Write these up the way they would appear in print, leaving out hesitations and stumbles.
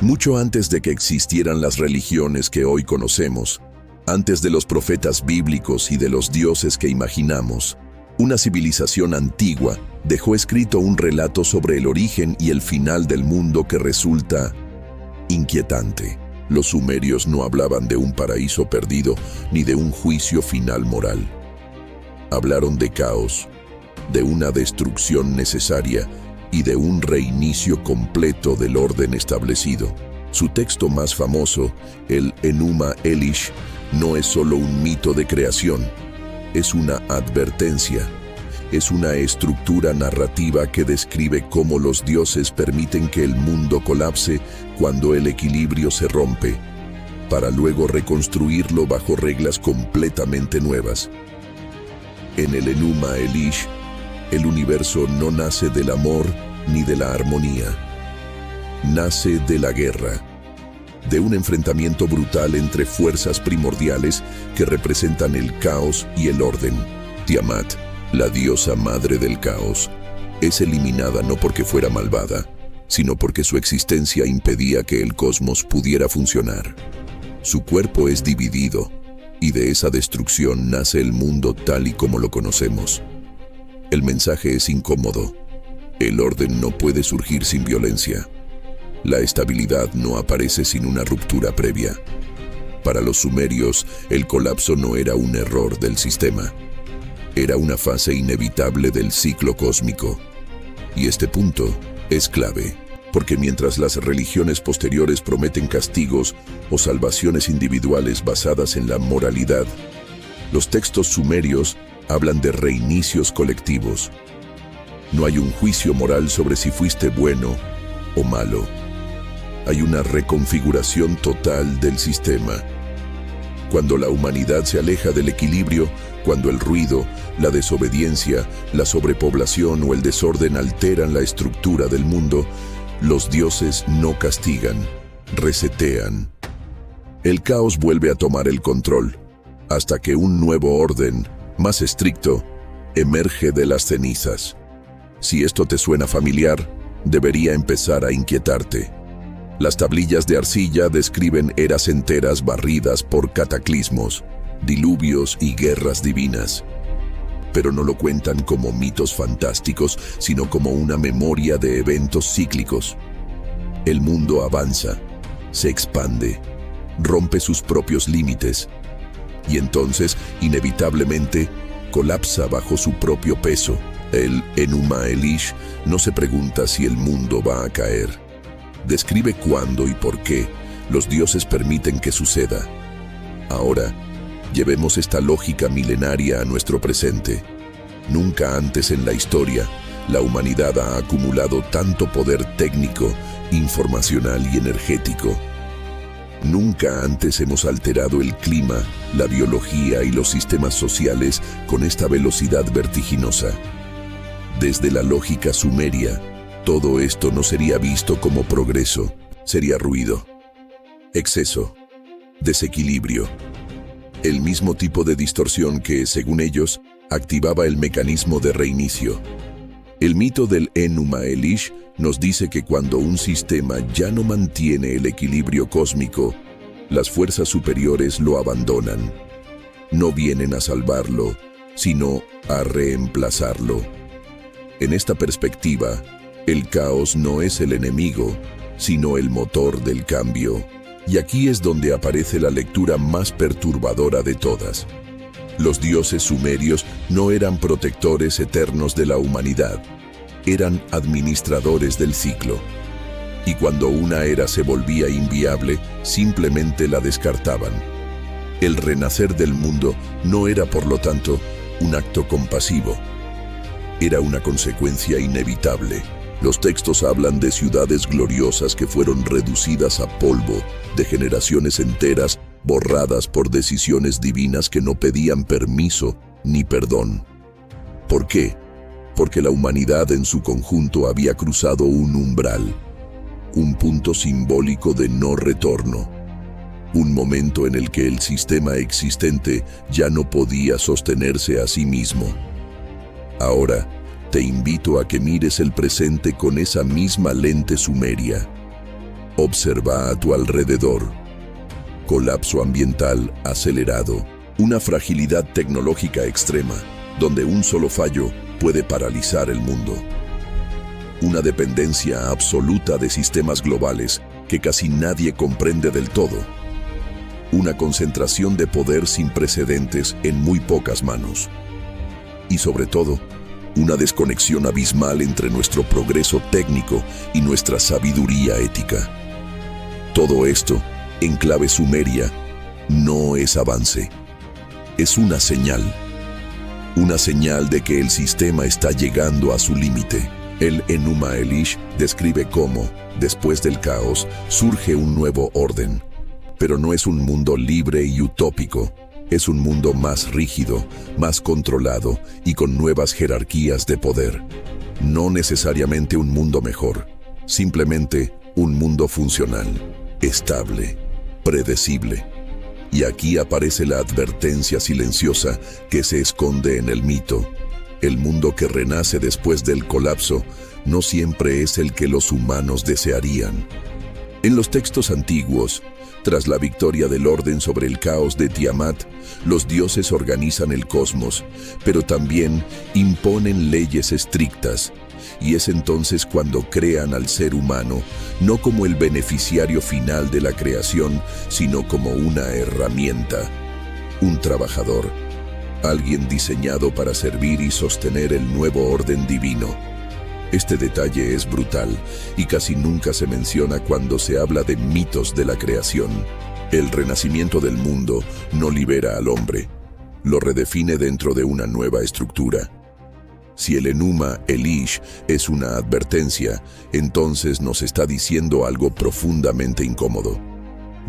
Mucho antes de que existieran las religiones que hoy conocemos, antes de los profetas bíblicos y de los dioses que imaginamos, una civilización antigua dejó escrito un relato sobre el origen y el final del mundo que resulta inquietante. Los sumerios no hablaban de un paraíso perdido ni de un juicio final moral. Hablaron de caos, de una destrucción necesaria y de un reinicio completo del orden establecido. Su texto más famoso, el Enuma Elish, no es solo un mito de creación, es una advertencia. Es una estructura narrativa que describe cómo los dioses permiten que el mundo colapse cuando el equilibrio se rompe, para luego reconstruirlo bajo reglas completamente nuevas. En el Enuma Elish, el universo no nace del amor ni de la armonía. Nace de la guerra, de un enfrentamiento brutal entre fuerzas primordiales que representan el caos y el orden. Tiamat, la diosa madre del caos, es eliminada no porque fuera malvada, sino porque su existencia impedía que el cosmos pudiera funcionar. Su cuerpo es dividido, y de esa destrucción nace el mundo tal y como lo conocemos. El mensaje es incómodo. El orden no puede surgir sin violencia. La estabilidad no aparece sin una ruptura previa. Para los sumerios, el colapso no era un error del sistema. Era una fase inevitable del ciclo cósmico. Y este punto es clave, porque mientras las religiones posteriores prometen castigos o salvaciones individuales basadas en la moralidad, los textos sumerios hablan de reinicios colectivos. No hay un juicio moral sobre si fuiste bueno o malo. Hay una reconfiguración total del sistema. Cuando la humanidad se aleja del equilibrio, cuando el ruido, la desobediencia, la sobrepoblación o el desorden alteran la estructura del mundo, los dioses no castigan, resetean. El caos vuelve a tomar el control, hasta que un nuevo orden, más estricto, emerge de las cenizas. Si esto te suena familiar, debería empezar a inquietarte. Las tablillas de arcilla describen eras enteras barridas por cataclismos, diluvios y guerras divinas. Pero no lo cuentan como mitos fantásticos, sino como una memoria de eventos cíclicos. El mundo avanza, se expande, rompe sus propios límites, y entonces, inevitablemente, colapsa bajo su propio peso. El Enuma Elish no se pregunta si el mundo va a caer. Describe cuándo y por qué los dioses permiten que suceda. Ahora, llevemos esta lógica milenaria a nuestro presente. Nunca antes en la historia, la humanidad ha acumulado tanto poder técnico, informacional y energético. Nunca antes hemos alterado el clima, la biología y los sistemas sociales con esta velocidad vertiginosa. Desde la lógica sumeria, todo esto no sería visto como progreso, sería ruido, exceso, desequilibrio. El mismo tipo de distorsión que, según ellos, activaba el mecanismo de reinicio. El mito del Enuma Elish nos dice que cuando un sistema ya no mantiene el equilibrio cósmico, las fuerzas superiores lo abandonan. No vienen a salvarlo, sino a reemplazarlo. En esta perspectiva, el caos no es el enemigo, sino el motor del cambio. Y aquí es donde aparece la lectura más perturbadora de todas. Los dioses sumerios no eran protectores eternos de la humanidad, eran administradores del ciclo. Y cuando una era se volvía inviable, simplemente la descartaban. El renacer del mundo no era, por lo tanto, un acto compasivo. Era una consecuencia inevitable. Los textos hablan de ciudades gloriosas que fueron reducidas a polvo, de generaciones enteras borradas por decisiones divinas que no pedían permiso ni perdón. ¿Por qué? Porque la humanidad en su conjunto había cruzado un umbral, un punto simbólico de no retorno, un momento en el que el sistema existente ya no podía sostenerse a sí mismo. Ahora, te invito a que mires el presente con esa misma lente sumeria. Observa a tu alrededor. Colapso ambiental acelerado, una fragilidad tecnológica extrema, donde un solo fallo puede paralizar el mundo. Una dependencia absoluta de sistemas globales que casi nadie comprende del todo. Una concentración de poder sin precedentes en muy pocas manos. Y sobre todo, una desconexión abismal entre nuestro progreso técnico y nuestra sabiduría ética. Todo esto, en clave sumeria, no es avance. Es una señal. Una señal de que el sistema está llegando a su límite. El Enuma Elish describe cómo, después del caos, surge un nuevo orden. Pero no es un mundo libre y utópico. Es un mundo más rígido, más controlado y con nuevas jerarquías de poder. No necesariamente un mundo mejor, simplemente un mundo funcional, estable, predecible. Y aquí aparece la advertencia silenciosa que se esconde en el mito. El mundo que renace después del colapso no siempre es el que los humanos desearían. En los textos antiguos, tras la victoria del orden sobre el caos de Tiamat, los dioses organizan el cosmos, pero también imponen leyes estrictas. Y es entonces cuando crean al ser humano, no como el beneficiario final de la creación, sino como una herramienta, un trabajador, alguien diseñado para servir y sostener el nuevo orden divino. Este detalle es brutal y casi nunca se menciona cuando se habla de mitos de la creación. El renacimiento del mundo no libera al hombre, lo redefine dentro de una nueva estructura. Si el Enuma Elish es una advertencia, entonces nos está diciendo algo profundamente incómodo.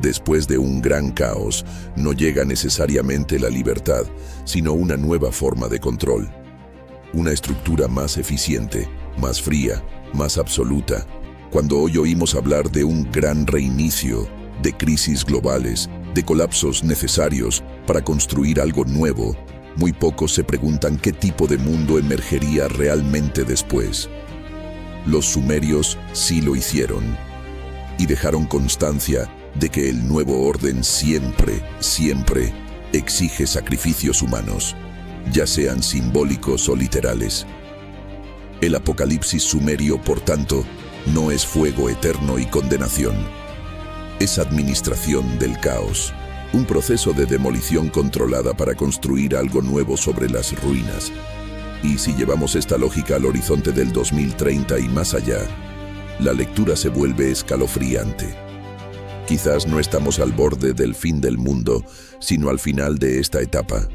Después de un gran caos, no llega necesariamente la libertad, sino una nueva forma de control. Una estructura más eficiente, más fría, más absoluta. Cuando hoy oímos hablar de un gran reinicio, de crisis globales, de colapsos necesarios para construir algo nuevo, muy pocos se preguntan qué tipo de mundo emergería realmente después. Los sumerios sí lo hicieron y dejaron constancia de que el nuevo orden siempre exige sacrificios humanos, ya sean simbólicos o literales. El apocalipsis sumerio, por tanto, no es fuego eterno y condenación. Es administración del caos. Un proceso de demolición controlada para construir algo nuevo sobre las ruinas. Y si llevamos esta lógica al horizonte del 2030 y más allá, la lectura se vuelve escalofriante. Quizás no estamos al borde del fin del mundo, sino al final de esta etapa.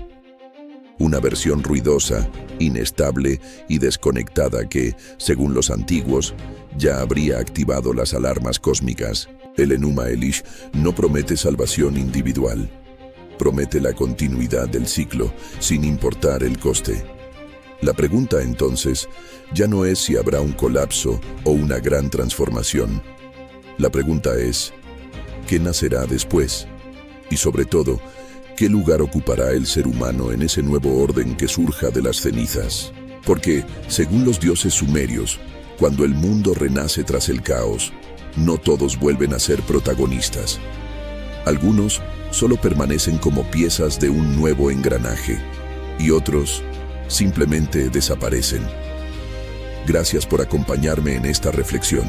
Una versión ruidosa, inestable y desconectada que, según los antiguos, ya habría activado las alarmas cósmicas. El Enuma Elish no promete salvación individual. Promete la continuidad del ciclo, sin importar el coste. La pregunta entonces ya no es si habrá un colapso o una gran transformación. La pregunta es, ¿qué nacerá después? Y sobre todo, ¿qué lugar ocupará el ser humano en ese nuevo orden que surja de las cenizas? Porque, según los dioses sumerios, cuando el mundo renace tras el caos, no todos vuelven a ser protagonistas. Algunos solo permanecen como piezas de un nuevo engranaje, y otros simplemente desaparecen. Gracias por acompañarme en esta reflexión.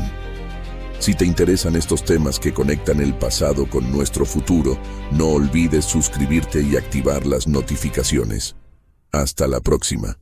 Si te interesan estos temas que conectan el pasado con nuestro futuro, no olvides suscribirte y activar las notificaciones. Hasta la próxima.